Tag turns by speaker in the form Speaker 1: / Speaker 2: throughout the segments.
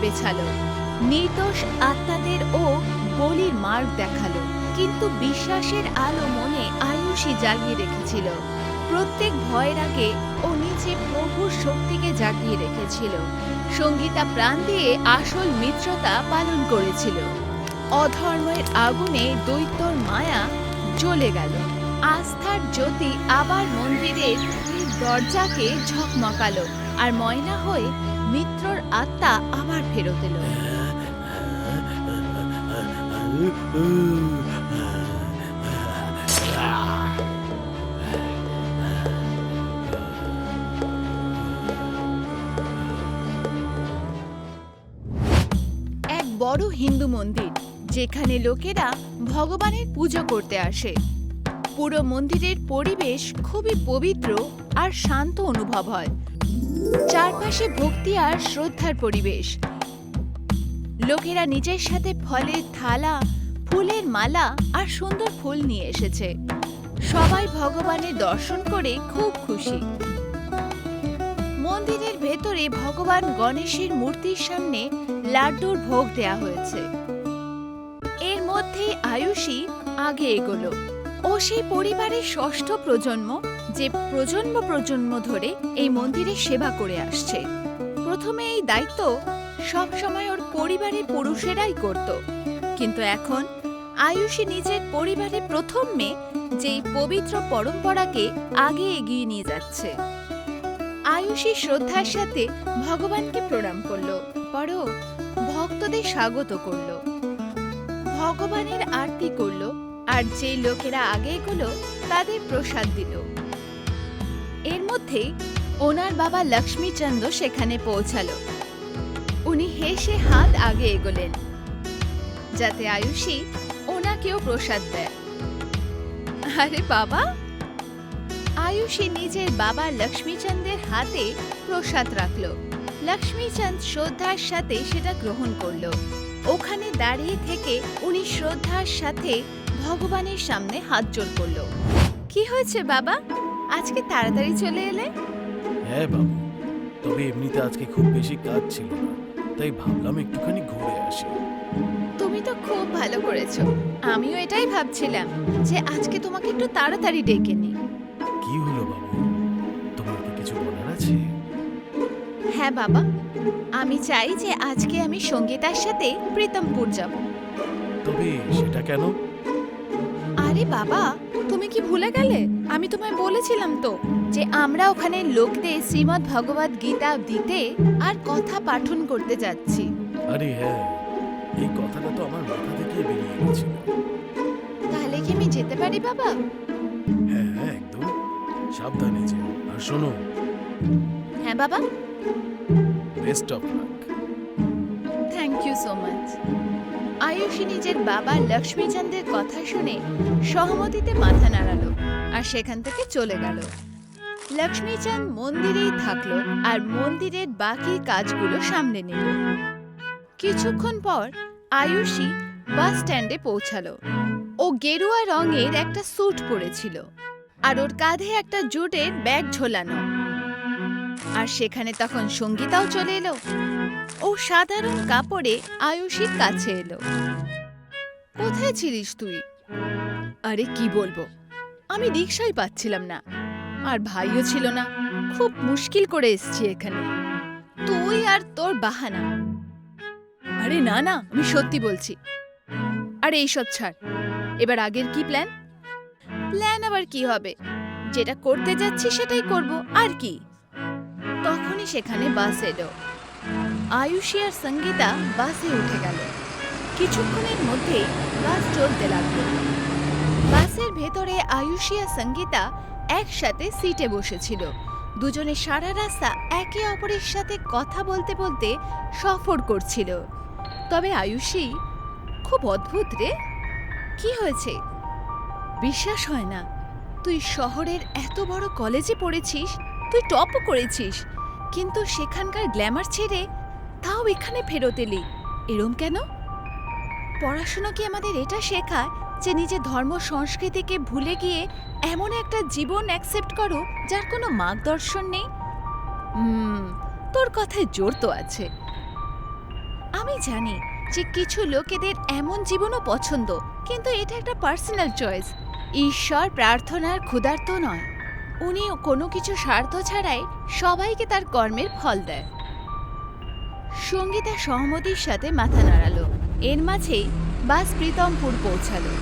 Speaker 1: বেছালো, নির্দোষ আত্মাদের ও বলির মার্গ দেখালো। কিন্তু বিশ্বাসের আলো মনে আয়ুষী জ্বালিয়ে রেখেছিল। প্রত্যেক ভয়ের আগে ও নিজে প্রভুর শক্তিকে জাগিয়ে রেখেছিল। সঙ্গীতা প্রাণ দিয়ে আসল মিত্রতা পালন করেছিল। অধর্মের আগুনে দৈত্যর মায়া জ্বলে গেল। আস্থার জ্যোতি আবার মন্দিরের দরজাকে ঝকমকালো, আর ময়না হয়ে মিত্রর আত্মা আবার ফেরত এলো। এক বড় হিন্দু মন্দির, যেখানে লোকেরা ভগবানের পুজো করতে আসে। পুরো মন্দিরের পরিবেশ খুবই পবিত্র আর শান্ত অনুভব হয়। চারপাশে ভক্তি আর শ্রদ্ধার পরিবেশ। লোকেরা নিজের সাথে ফলের থালা, ফুলের মালা আর সুন্দর ফুল নিয়ে এসেছে। সবাই ভগবানের দর্শন করে খুব খুশি। মন্দিরের ভেতরে ভগবান গণেশের মূর্তির সামনে লাড্ডুর ভোগ দেয়া হয়েছে। এর মধ্যেই আয়ুষী আগে এগোলো। ও সেই পরিবারের ষষ্ঠ প্রজন্ম, যে প্রজন্ম ধরে এই মন্দিরে সেবা করে আসছে। প্রথমে এই দায়িত্ব সবসময় ওর পরিবারের পুরুষেরাই করত, কিন্তু এখন আয়ুষী নিজের পরিবারের প্রথম মেয়ে, যেই পবিত্র পরম্পরাকে আগে এগিয়ে নিয়ে যাচ্ছে। আয়ুষী শ্রদ্ধার সাথে ভগবানকে প্রণাম করলো, বড় ভক্তদের স্বাগত করলো, ভগবানের আরতি করলো, আর যে লোকেরা আগে এগোলো তাদের প্রসাদ দিল। এর মধ্যে ওনার বাবা লক্ষ্মীচন্দ্র সেখানে পৌঁছালো। উনি হেসে হাত আগে এগোলেন, যাতে আয়ুষী ওনাকেও প্রসাদ দেয়। আরে বাবা! আয়ুষী নিজের বাবা লক্ষ্মীচন্দ্রের হাতে প্রসাদ রাখল। লক্ষ্মীচন্দ শ্রদ্ধার সাথে সেটা গ্রহণ করল। ওখানে দাঁড়িয়ে থেকে উনি শ্রদ্ধার সাথে ভগবানের সামনে হাত জোড় করল। কি হয়েছে বাবা, আজকে তাড়াতাড়ি চলে এলে?
Speaker 2: হ্যাঁ বাবু, তবে এমনিতে আজকে খুব বেশি কাজ ছিল না, তাই ভাবলাম একটুখানি ঘুরে আসি।
Speaker 1: তুমি তো খুব ভালো করেছো। আমিও এটাই ভাবছিলাম যে আজকে তোমাকে একটু তাড়াতাড়ি ডেকে নিই।
Speaker 2: কি হলো বাবু, তোমার কি কিছু বলার আছে?
Speaker 1: হ্যাঁ বাবা, আমি চাই যে আজকে আমি সঙ্গীতার সাথে প্রীতমপুর যাব।
Speaker 2: তবে সেটা কেন?
Speaker 1: আরে বাবা, তুমি কি ভুলে গেলে? আমি তোমায় বলেছিলাম তো যে আমরা ওখানে লোকদের শ্রীমদ্ ভগবদ গীতা দিতে আর কথা পাঠন করতে যাচ্ছি।
Speaker 2: আরে হ্যাঁ, এই কথাটা তো আমার মাথা থেকে বেরিয়ে গেছিল।
Speaker 1: তাহলে কি আমি যেতে পারি বাবা?
Speaker 2: হ্যাঁ হ্যাঁ, একদম সাবধানে যেও। আর শোনো।
Speaker 1: হ্যাঁ বাবা।
Speaker 2: Best of luck.
Speaker 1: Thank you so much. Ayushi নিজের বাবা লক্ষ্মীচন্দ্রের কথা শুনে সহমতিতে মাথা নাড়ালো আর সেখান থেকে চলে গেল। লক্ষ্মীচন্দ মন্দিরেই থাকলো আর মন্দিরের বাকি কাজগুলো সামলে নিল। কিছুক্ষণ পর আয়ুষী বাস স্ট্যান্ডে পৌঁছালো। ও গেরুয়া রঙের একটা স্যুট পরেছিল আর ওর কাঁধে একটা জুটের ব্যাগ ঝোলানো। আর সেখানে তখন সঙ্গীতাও চলে এলো। ও সাধারণ কাপড়ে আয়ুষীর কাছে এলো। কোথায় ছিলিস তুই? আরে কি বলবো, আমি রিকশাই পাচ্ছিলাম না, আর ভাইও ছিল না। খুব মুশকিল করে এসছি এখানে। তুই আর তোর বাহানা। আরে না না, আমি সত্যি বলছি। আরে এইসব ছাড়, এবার আগের কি প্ল্যান? প্ল্যান আবার কি হবে, যেটা করতে যাচ্ছি সেটাই করব, আর কি। তখনই সেখানে বাস এলো। আয়ুষী আর সঙ্গীতা বাসে উঠে গেল। কিছুক্ষণের মধ্যেই বাস চলতে লাগলো। বাসের ভেতরে আয়ুষী আর সঙ্গীতা একসাথে সিটে বসেছিল। দুজনে সারা রাস্তা একে অপরের সাথে কথা বলতে বলতে সফর করছিল। তবে আয়ুষী, খুব অদ্ভুত রে। কি হয়েছে? বিশ্বাস হয় না, তুই শহরের এত বড় কলেজে পড়েছিস, তুই টপও করেছিস, কিন্তু সেখানকার গ্ল্যামার ছেড়ে তাও এখানে ফেরত এলি। এরম কেন? পড়াশোনা কি আমাদের এটা শেখায় যে নিজের ধর্ম সংস্কৃতিকে ভুলে গিয়ে এমন একটা জীবন অ্যাকসেপ্ট করো যার কোনো মার্গদর্শন নেই? তোর কথায় জোর তো আছে। আমি জানি যে কিছু লোকেদের এমন জীবনও পছন্দ, কিন্তু এটা একটা পার্সোনাল চয়েস। ঈশ্বর প্রার্থনার ক্ষুধার্ত নয়, উনি কোনো কিছু স্বার্থ ছাড়াই সবাইকে তার কর্মের ফল দেয়। সঙ্গীতা সহমতির সাথে মাথা নাড়ালো। এর মাঝেই বাস প্রীতমপুর পৌঁছালো।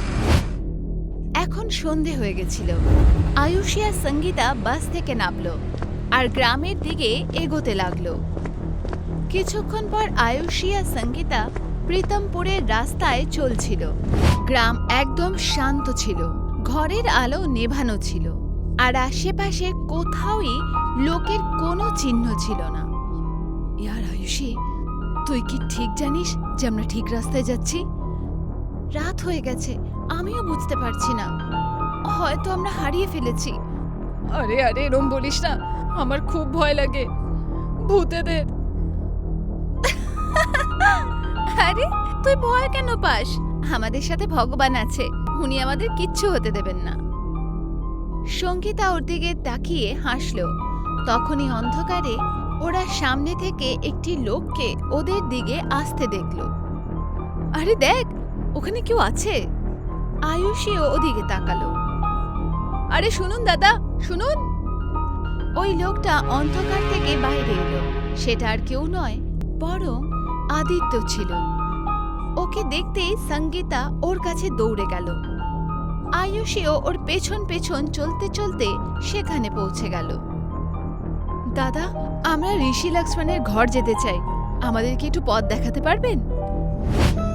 Speaker 1: এখন সন্ধে হয়ে গেছিল। আয়ুষী আর সঙ্গীতা বাস থেকে নামলো আর গ্রামের দিকে এগোতে লাগলো। কিছুক্ষণ পর আয়ুষী আর সঙ্গীতা প্রীতমপুরের রাস্তায় চলছিল। গ্রাম একদম শান্ত ছিল, ঘরের আলো নেভানো ছিল, আর আশেপাশে কোথাওই লোকের কোনো চিহ্ন ছিল না। ইয়ার আয়ুষী, তুই কি ঠিক জানিস যে আমরা ঠিক রাস্তায় যাচ্ছি? রাত হয়ে গেছে, আমিও বুঝতে পারছি না, হয়তো আমরা হারিয়ে ফেলেছি।
Speaker 3: আরে আরে এরম বলিস না, আমার খুব ভয় লাগে ভূতেদের।
Speaker 1: আরে তুই ভয় কেন পাস? আমাদের সাথে ভগবান আছে, উনি আমাদের কিচ্ছু হতে দেবেন না। সঙ্গীতা ওর দিকে তাকিয়ে হাসল। তখনই অন্ধকারে ওরা সামনে থেকে একটি লোককে ওদের দিকে আসতে দেখল। আরে দেখ, ওখানে কেউ আছে। আয়ুষীও ওদিকে তাকালো।
Speaker 3: আরে শুনুন দাদা, শুনুন।
Speaker 1: ওই লোকটা অন্ধকার থেকে বাইরে এলো। সেটা আর কেউ নয়, বরং আদিত্য ছিল। ওকে দেখতেই সঙ্গীতা ওর কাছে দৌড়ে গেল। আয়ুষীও ওর পেছন পেছন চলতে চলতে সেখানে পৌঁছে গেল। দাদা, আমরা ঋষি লক্ষ্মণের ঘর যেতে চাই, আমাদেরকে একটু পথ দেখাতে পারবেন?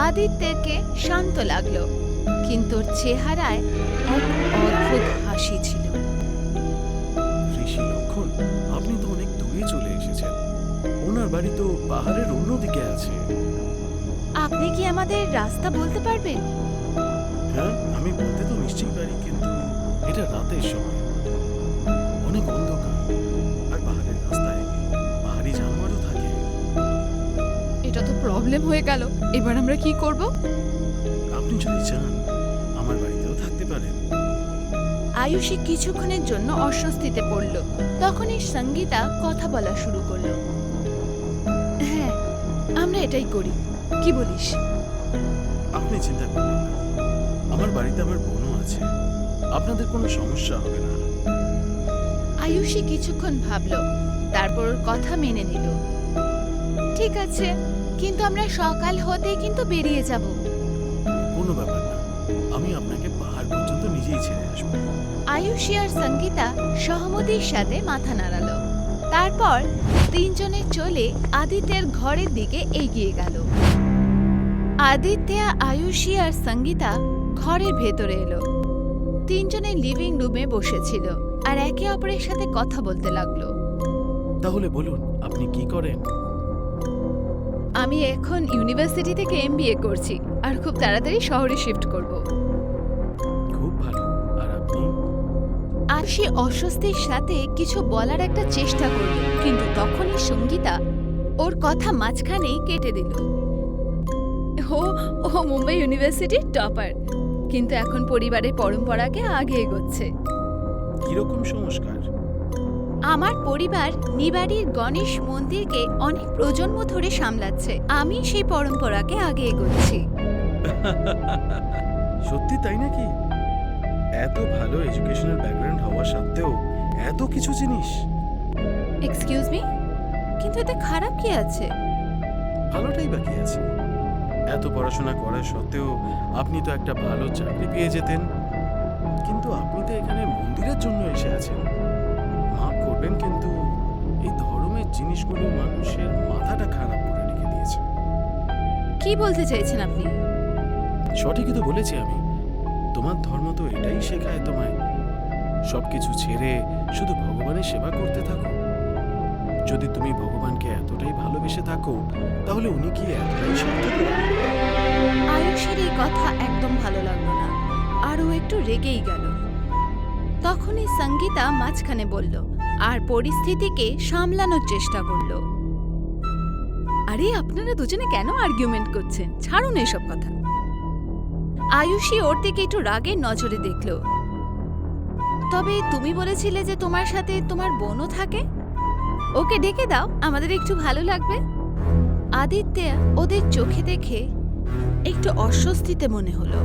Speaker 1: আদিত্যকে শান্ত লাগলো, কিন্তু ওর চেহারায় এক অদ্ভুত হাসি ছিল।
Speaker 2: ঋষি লক্ষণ, আপনি তো অনেক দূরে চলে এসেছেন। ওনার বাড়ি তো পাহাড়ের অন্যদিকে আছে।
Speaker 1: আপনি কি আমাদের রাস্তা বলতে পারবেন?
Speaker 2: হ্যাঁ, আমি বলতে তো নিশ্চয়ই পারি, কিন্তু এটা রাতের সময়, অনেক অন্ধকার, আর পাহাড়ের রাস্তায় পাহাড়ি জানোয়ারও থাকে।
Speaker 3: এটা তো প্রবলেম হয়ে গেল, এবার আমরা কি করব?
Speaker 2: আপনি যদি চান আমার বাড়িতেও থাকতে পারেন।
Speaker 1: আয়ুষী কিছুক্ষণের জন্য অস্বস্তিতে পড়ল। তখনই সঙ্গীতা কথা বলা শুরু করলো। হ্যাঁ, আমরা এটাই করি, কি বলিস?
Speaker 2: আপনি চিন্তা করবেন না, আমার বাড়িতে আমার বোনও আছে, আপনাদের কোনো সমস্যা হবে না।
Speaker 1: আয়ুষী কিছুক্ষণ ভাবল, তারপর ওর কথা মেনে নিল। ঠিক আছে, কিন্তু আমরা সকাল হতেই কিন্তু বেরিয়ে যাব।
Speaker 2: কোনো ব্যাপার না, আমি আপনাকে পাহাড় পর্যন্ত নিজেই ছেড়ে আসবো।
Speaker 1: আয়ুষী আর সঙ্গীতা সহমতির সাথে মাথা নাড়ালো। তারপর তিনজনে চলে আদিত্যের ঘরের দিকে এগিয়ে গেল। আদিত্য, আয়ুষী আর সঙ্গীতা ঘরের ভেতরে এলো। তিনজনে লিভিং রুমে বসেছিল আর একে অপরের সাথে কথা বলতে লাগলো।
Speaker 2: তাহলে বলুন, আপনি কি করেন?
Speaker 1: আমি এখন ইউনিভার্সিটি থেকে MBA করছি আর খুব তাড়াতাড়ি শহরে শিফট করব।
Speaker 2: খুব ভালো। আর আপনি?
Speaker 1: আয়ুষী অস্বস্তির সাথে কিছু বলার একটা চেষ্টা করল, কিন্তু তখনই সঙ্গীতা ওর কথা মাঝখানেই কেটে দিল। ও মুম্বাই ইউনিভার্সিটির টপার, কিন্তু এখন পরিবারের পরম্পরাকে আগে এগোচ্ছে।
Speaker 2: কিরকম সংস্কার?
Speaker 1: আমার পরিবার নিবাড়ির গণেশ মন্দিরকে অনেক প্রজন্ম ধরে সামলাচ্ছে, আমি সেই পরম্পরাকে আগে এগোচ্ছি।
Speaker 2: সত্যি তাই নাকি? এত ভালো এডুকেশনাল ব্যাকগ্রাউন্ড হওয়া সত্ত্বেও এত কিছু জিনিস?
Speaker 1: এক্সকিউজ মি, কিন্তু এতে খারাপ কি আছে?
Speaker 2: ভালোটাই বাকি আছে। এত পড়াশোনা করা সত্ত্বেও আপনি তো একটা ভালো চাকরি পেয়ে যেতেন, কিন্তু আপনি তো এখানে মন্দিরের জন্য এসে আছেন। মাফ করবেন, কিন্তু এই ধর্মের জিনিসগুলো মানুষের মাথাটা খারাপ করে রেখে দিয়েছে।
Speaker 1: কি বলতে চাইছেন আপনি?
Speaker 2: সঠিকই তো বলেছি আমি। তোমার ধর্ম তো এটাই শেখায় তোমায়, সবকিছু ছেড়ে শুধু ভগবানের সেবা করতে থাকো। যদি তুমি ভগবানকে এতটাই ভালোবেসে থাকো, তাহলে উনি কি এতটাই স্বার্থপর?
Speaker 1: আয়ুষের এই কথা একদম ভালো লাগলো না, আর ও একটু রেগেই গেল। তখনই সঙ্গীতা মাঝখানে বলল আর পরিস্থিতিকে সামলানোর চেষ্টা করল। আরে আপনারা দুজনে কেন আর্গুমেন্ট করছেন? ছাড়ুন এসব কথা। আয়ুষী ওর দিকে একটু রাগের নজরে দেখল। তবে তুমি বলেছিলে যে তোমার সাথে তোমার বোনও থাকে, ওকে ডেকে দাও, আমাদের একটু ভালো লাগবে। আদিত্য ওদের চোখে দেখে একটু অস্বস্তিতে মনে হলো।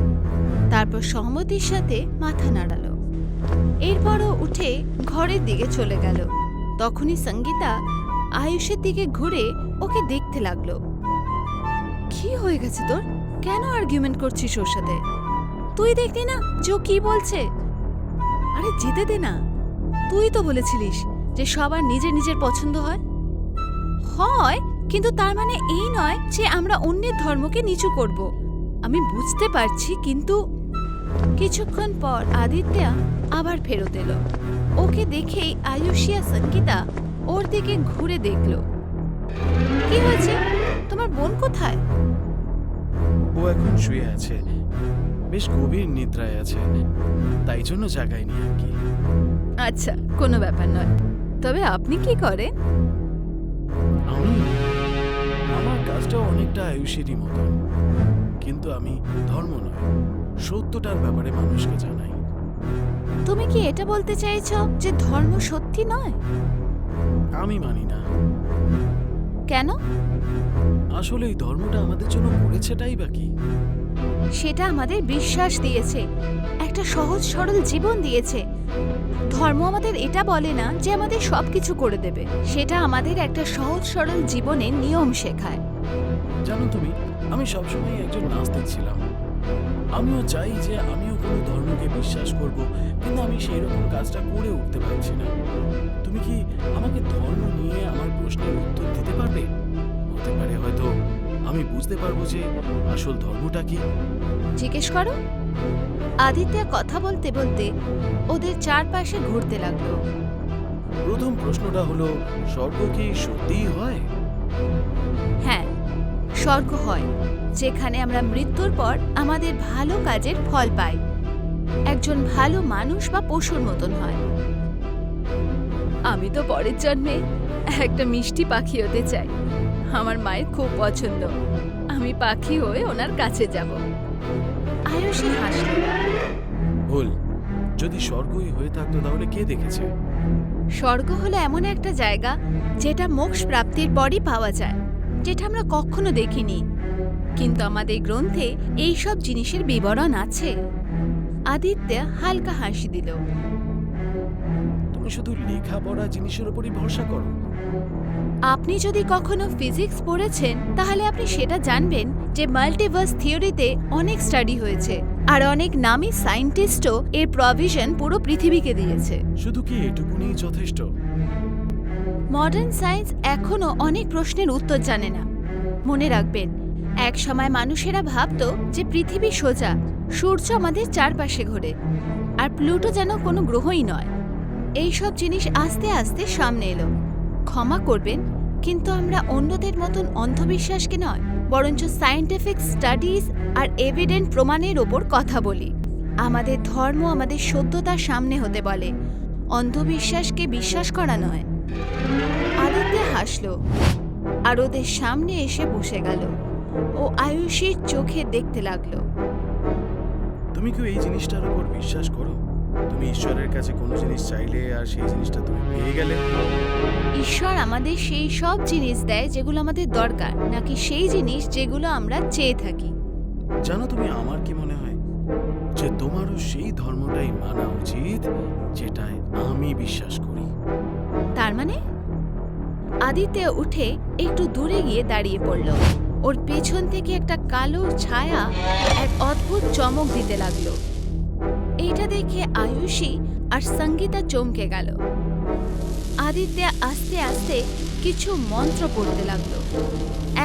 Speaker 1: তারপর সহমতির সাথে মাথা নাড়ালো। এরপরও উঠে ঘরের দিকে চলে গেল। তখনই সঙ্গীতা আয়ুষের দিকে ঘুরে ওকে দেখতে লাগলো। কি হয়ে গেছে তোর? কেন আর্গুমেন্ট করছিস ওর সাথে? তুই দেখলি না যে ও কি বলছে? আরে যেতে দে না। তুই তো বলেছিলিস যে সবার নিজের নিজের পছন্দ হয়। হয়, কিন্তু তার মানে এই নয় যে আমরা অন্যের ধর্মকে নিচু করব। আমি বুঝতে পারছি, কিন্তু কিছুক্ষণ পর আদিত্য আবার ফেরত এলো। ওকে দেখেই আয়ুষী আর সঙ্গীতা ওর দিকে ঘুরে দেখলো। কি হয়েছে? তোমার বোন কোথায়?
Speaker 2: ও এখন শুয়ে আছে, বেশ গভীর নিদ্রায় আছে, তাই জন্য জাগায়নি আর কি।
Speaker 1: আচ্ছা, কোনো ব্যাপার নয়। তবে আপনি কি করেন?
Speaker 2: আমার কাজটাও অনেকটা আয়ুষেরই মতন, কিন্তু আমি ধর্ম নয়, সত্যটার ব্যাপারে মানুষকে জানাই।
Speaker 1: তুমি কি এটা বলতে চাইছো যে ধর্ম সত্যি নয়?
Speaker 2: আমি মানি না।
Speaker 1: কেন?
Speaker 2: আসলে এই ধর্মটা আমাদের জন্য করেছেটাই বা কি?
Speaker 1: সেটা আমাদের বিশ্বাস দিয়েছে, একটা সহজ সরল জীবন দিয়েছে। ধর্ম আমাদের এটা বলে না যে আমাদের সবকিছু করে দেবে। সেটা আমাদের একটা সহজ সরল জীবনের নিয়ম শেখায়।
Speaker 2: জানো তুমি, আমি সবসময় একজন নাস্তিক ছিলাম। আমিও চাই যে আমিও কোনো ধর্মকে বিশ্বাস করব, কিন্তু আমি সেই রকম কাজটা করে উঠতে পারছি না। তুমি কি আমাকে ধর্ম নিয়ে আমার প্রশ্নের উত্তর দিতে পারবে? হতে পারে হয়তো আমি বুঝতে পারবো যে আসল ধর্মটা কি।
Speaker 1: জিজ্ঞেস করো। আদিত্য কথা বলতে বলতে ওদের চারপাশে ঘুরতে লাগলো।
Speaker 2: প্রথম প্রশ্নটা হলো, স্বর্গ কি সত্যিই হয়?
Speaker 1: হ্যাঁ, স্বর্গ হয়, যেখানে আমরা মৃত্যুর পর আমাদের ভালো কাজের ফল পাই। একজন ভালো মানুষ বা পশুর মতন হয়। আমি তো পরের জন্মে একটা মিষ্টি পাখি হতে চাই। আমার মায়ের খুব পছন্দ। আমি পাখি হয়ে ওনার কাছে যাব। আয়ুষী হাসল।
Speaker 2: ভুল। যদি স্বর্গই হয়ে থাকতো তাহলে কে দেখেছে?
Speaker 1: স্বর্গ হলো এমন একটা জায়গা যেটা মোক্ষ প্রাপ্তির পরই পাওয়া যায়, যেটা আমরা কখনো দেখিনি। কিন্তু আমাদের গ্রন্থে এই সব জিনিসের বিবরণ আছে। আদিত্য হালকা হাসি দিল।
Speaker 2: তুমি শুধু লেখাপড়া জিনিসের উপরই ভরসা করো?
Speaker 1: আপনি যদি কখনো ফিজিক্স পড়েছেন তাহলে আপনি সেটা জানবেন যে মাল্টিভার্স থিওরিতে অনেক স্টাডি হয়েছে, আর অনেক নামী সায়েন্টিস্টও এর প্রভিশন পুরো পৃথিবীকে দিয়েছে।
Speaker 2: শুধু কি এটুকুনি যথেষ্ট?
Speaker 1: মডার্ন সায়েন্স এখনো অনেক প্রশ্নের উত্তর জানে না। মনে রাখবেন, এক সময় মানুষেরা ভাবতো যে পৃথিবী সোজা, সূর্য আমাদের চারপাশে ঘোরে, আর প্লুটো যেন কোনো গ্রহই নয়। এইসব জিনিস আস্তে আস্তে সামনে এলো। ক্ষমা করবেন, কিন্তু আমরা অন্যদের মতন অন্ধবিশ্বাসকে নয়, বরঞ্চ সায়েন্টিফিক স্টাডিজ আর এভিডেন্ট প্রমাণের ওপর কথা বলি। আমাদের ধর্ম আমাদের সত্যতার সামনে হতে বলে, অন্ধবিশ্বাসকে বিশ্বাস করা নয়। আদিত্য হাসলো আর ওদের সামনে এসে বসে গেল। ও আয়ুষীর চোখে দেখতে লাগলো।
Speaker 2: তুমি কি এই জিনিসটার উপর বিশ্বাস করো? তুমি ঈশ্বরের কাছে কোনো জিনিস চাইলে আর সেই জিনিসটা তুমি পেয়ে গেলে?
Speaker 1: ঈশ্বর আমাদের সেই সব জিনিস দেয় যেগুলো আমাদের দরকার, নাকি সেই জিনিস যেগুলো আমরা চেয়ে থাকি।
Speaker 2: জানো তুমি, আমার কি মনে হয় যে তোমারও সেই ধর্মটাই মানা উচিত যেটায় আমি বিশ্বাস করি।
Speaker 1: তার মানে? আদিত্য উঠে একটু দূরে গিয়ে দাঁড়িয়ে পড়ল। ওর পেছন থেকে একটা কালো ছায়া এক অদ্ভুত চমক দিতে লাগলো। এইটা দেখে আয়ুষী আর সঙ্গীতা চমকে গেল। আদিত্য আস্তে আস্তে কিছু মন্ত্র পড়তে লাগলো।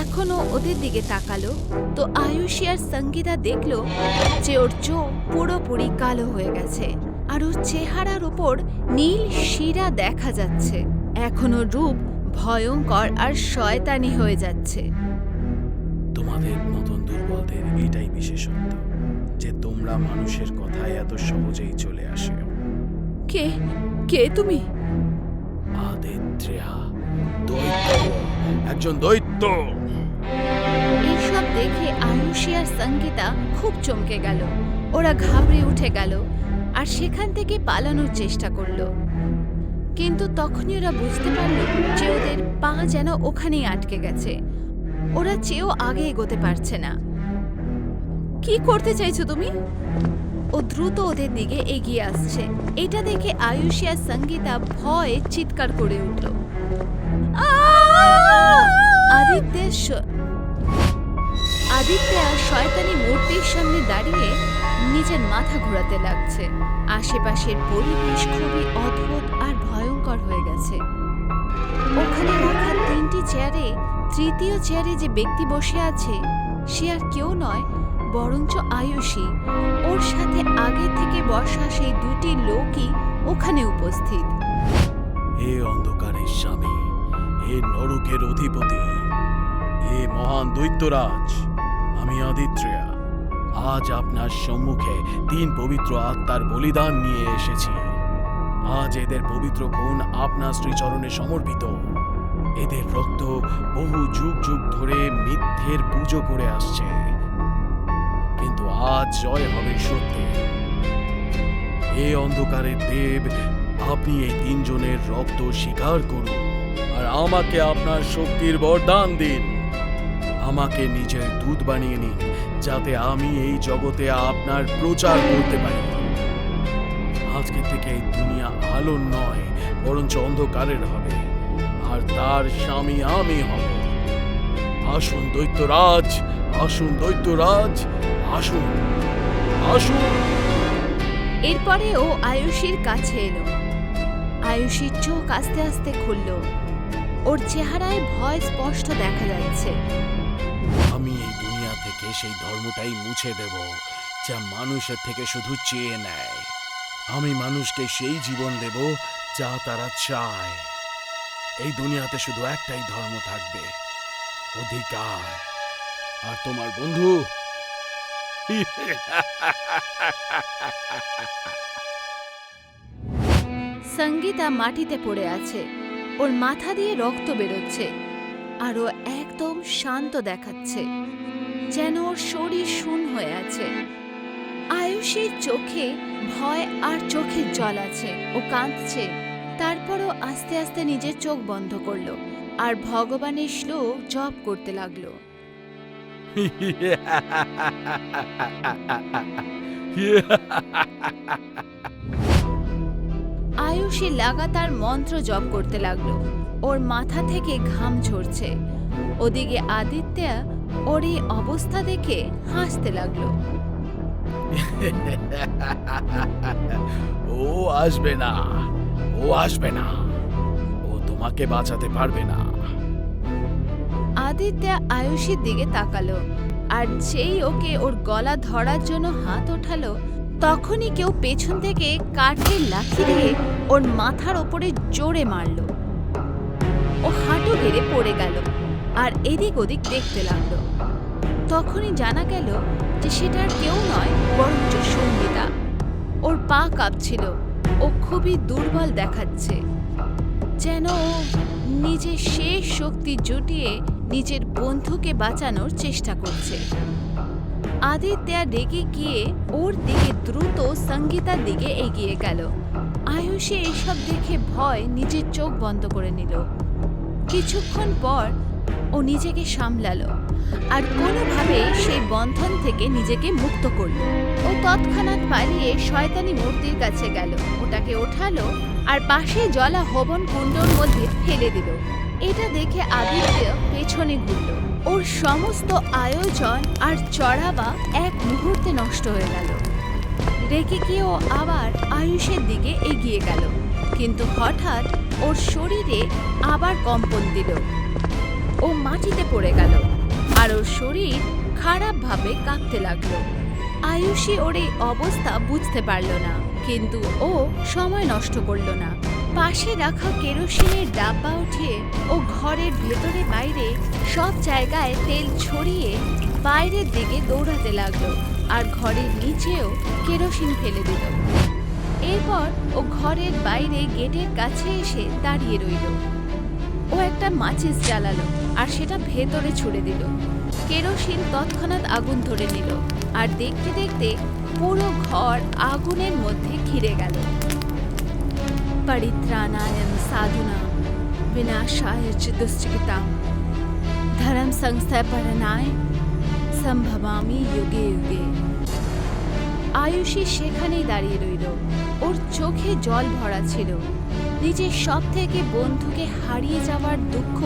Speaker 1: এখনো ওদের দিকে তাকালো তো আয়ুষী আর সঙ্গীতা দেখলো যে ওর চোখ পুরোপুরি কালো হয়ে গেছে, আর ওর চেহারার উপর নীল শিরা দেখা যাচ্ছে। এখনো রূপ ভয়ঙ্কর আর শয়তানি হয়ে যাচ্ছে।
Speaker 2: তোমাদের মতন দুর্বলদের এটাই বিশেষত্ব যে তোমরা মানুষের কথায় এত সহজেই চলে আসে।
Speaker 1: কে কে তুমি?
Speaker 2: আদিত্রেয়া, দৈত্য, একজন দৈত্য।
Speaker 1: এইসব দেখে আয়ুষী আর সঙ্গীতা খুব চমকে গেল। ওরা ঘাবড়ে উঠে গেল আর সেখান থেকে পালানোর চেষ্টা করলো। কিন্তু তখনই ওরা বুঝতে পারল যে ওদের পা যেন ওখানেই আটকে গেছে। ওরা চেয়েও আগে এগোতে পারছে না। কি করতে চাইছো তুমি? ও দ্রুত ওদের দিকে এগিয়ে আসছে। এটা দেখে আয়ুষী আর সঙ্গীতা ভয়ে চিৎকার করে উঠল। আদিত্য শয়তানি মূর্তির সামনে দাঁড়িয়ে নিজের মাথা ঘোরাতে লাগছে। আশেপাশের পরিবেশ খুবই অদ্ভুত আর ভয়ঙ্কর হয়ে গেছে। ওখানে রাখা 3টি চেয়ারে তৃতীয় চেয়ারে যে ব্যক্তি বসে আছে সে আর কেউ নয় বরঞ্চ আয়ুষী। ওর সাথে আগে থেকে বসা সেই 2টি লোকই ওখানে উপস্থিত।
Speaker 2: হে অন্ধকারের স্বামী, হে নরকের অধিপতি, হে মহান দৈত্যরাজ, আমি আদিত্রেয়া আজ আপনার সম্মুখে 3 পবিত্র আত্মার বলিদান নিয়ে এসেছি। আজ এদের পবিত্র খুন আপনার শ্রীচরণে সমর্পিত। এদের রক্ত বহু যুগ যুগ ধরে মিথ্যের পুজো করে আসছে, কিন্তু আজ জয় হবে সত্যের। হে অন্ধকারের দেব, আপনি এই 3 জনের রক্ত স্বীকার করুন আর আমাকে আপনার শক্তির বরদান দিন। আমাকে নিজের দূত বানিয়ে নিন যাতে আমি এই জগতে আপনার প্রচার করতে পারি। আজকে থেকে এই দুনিয়া আলোর নয় বরঞ্চ অন্ধকারের হবে, আর তার স্বামী আমি হব। আসুন দৈত্যরাজ, আসুন দৈত্যরাজ, আসুন আসুন।
Speaker 1: এরপরে ও আয়ুষীর কাছে এলো। আয়ুষীর চোখ আস্তে আস্তে খুলল। ওর চেহারায় ভয় স্পষ্ট দেখা যাচ্ছে।
Speaker 2: আমি এই দুনিয়া থেকে সেই ধর্মটাই মুছে দেব যা মানুষের থেকে শুধু চেয়ে নেয়। আমি মানুষকে সেই জীবন দেব যা তারা চায়। এই দুনিয়াতে শুধু একটাই ধর্ম থাকবে, অধিকার। আর তোমার বন্ধু
Speaker 1: সঙ্গীতা মাটিতে পড়ে আছে। ওর মাথা দিয়ে রক্ত বেরোচ্ছে আর ও একদম শান্ত দেখাচ্ছে, যেন ওর শরীর শূন্য হয়ে আছে। আয়ুষীর চোখে ভয় আর চোখের জল আছে। ও কাঁদছে। তারপরও আস্তে আস্তে নিজের চোখ বন্ধ করলো আর ভগবানের শ্লোক জপ করতে লাগলো। আয়ুষী লাগাতার মন্ত্র জপ করতে লাগলো। ওর মাথা থেকে ঘাম ঝরছে। ওদিকে আদিত্য ওর এই অবস্থা দেখে হাসতে লাগলো।
Speaker 2: ও আসবে না, ও আসবে না, ও তোমাকে বাঁচাতে পারবে না।
Speaker 1: আদিত্য আয়ুষীর দিকে তাকালো, আর যেই ওকে ওর গলা ধরার জন্য হাত ওঠালো তখনই কেউ পেছন থেকে কাঠের লাঠি দিয়ে ওর মাথার ওপরে জোরে মারলো। ও হাঁটু গেড়ে পড়ে গেল আর এদিক ওদিক দেখতে লাগলো। তখনই জানা গেল যে সেটা আর কেউ নয় বরঞ্চ সঙ্গীতা। ওর পা কাঁপছিল। ও খুবই দুর্বল দেখাচ্ছে, যেন ও নিজের শেষ শক্তি জুটিয়ে নিজের বন্ধুকে বাঁচানোর চেষ্টা করছে। আদিত্য রেগে গিয়ে ওর দিকে দ্রুত সঙ্গীতার দিকে এগিয়ে গেল। আয়ুষী এইসব দেখে ভয় নিজের চোখ বন্ধ করে নিল। কিছুক্ষণ পর ও নিজেকে সামলালো আর কোনোভাবে সেই বন্ধন থেকে নিজেকে মুক্ত করল। ও তৎক্ষণাৎ পালিয়ে শয়তানি মূর্তির কাছে গেল, ওটাকে ওঠালো আর পাশে জ্বলা হবন কুণ্ডর মধ্যে ফেলে দিল। এটা দেখে আদিত্য পেছনে ঘুরল। ওর সমস্ত আয়োজন আর চড়াবা এক মুহূর্তে নষ্ট হয়ে গেল। রেগে গিয়ে ও আবার আয়ুষের দিকে এগিয়ে গেল, কিন্তু হঠাৎ ওর শরীরে আবার কম্পন দিল। ও মাটিতে পড়ে গেল আর ওর শরীর খারাপভাবে কাঁপতে লাগলো। আয়ুষী ওর এই অবস্থা বুঝতে পারল না, কিন্তু ও সময় নষ্ট করল না। পাশে রাখা কেরোসিনের ডাব্বা উঠিয়ে ও ঘরের ভেতরে বাইরে সব জায়গায় তেল ছড়িয়ে বাইরের দিকে দৌড়াতে লাগলো আর ঘরের নিচেও কেরোসিন ফেলে দিল। এরপর ও ঘরের বাইরে গেটের কাছে এসে দাঁড়িয়ে রইল। ও একটা মাচিস জ্বালালো আর সেটা ভেতরে ছুড়ে দিল। কেরোসিন তৎক্ষণাৎ আগুন ধরে নিল আর দেখতে দেখতে পুরো ঘর আগুনের মধ্যে ঘিরে গেল। পরিত্রাণায় সাধুনাম বিনাশায় চ দুশ্চিতাম ধর্ম সংস্থাপনায় সম্ভবামি যুগে যুগে। আয়ুষী সেখানেই দাঁড়িয়ে রইল। ওর চোখে জল ভরা ছিল। নিজের সব থেকে বন্ধুকে হারিয়ে যাওয়ার দুঃখ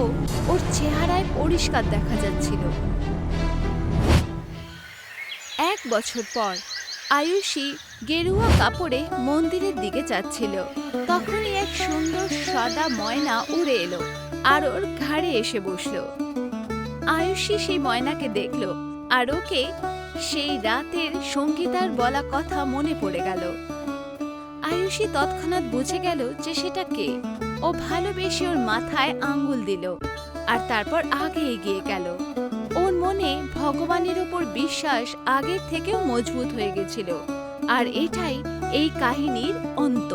Speaker 1: ওর চেহারায় পরিষ্কার দেখা যাচ্ছিল। 1 বছর পর আয়ুষী গেরুয়া কাপড়ে মন্দিরের দিকে যাচ্ছিল। তখনই এক সুন্দর সাদা ময়না উড়ে এলো আর ওর ঘাড়ে এসে বসলো। আয়ুষী সেই ময়নাকে দেখলো আর ওকে সেই রাতের সঙ্গীতার বলা কথা মনে পড়ে গেল। আয়ুষী তৎক্ষণাৎ বুঝে গেল যে সেটা কে। ও ভালোবেসে ওর মাথায় আঙ্গুল দিল আর তারপর আগে এগিয়ে গেল। ওর মনে ভগবানের উপর বিশ্বাস আগের থেকেও মজবুত হয়ে গেছিল। আর এটাই এই কাহিনীর অন্ত।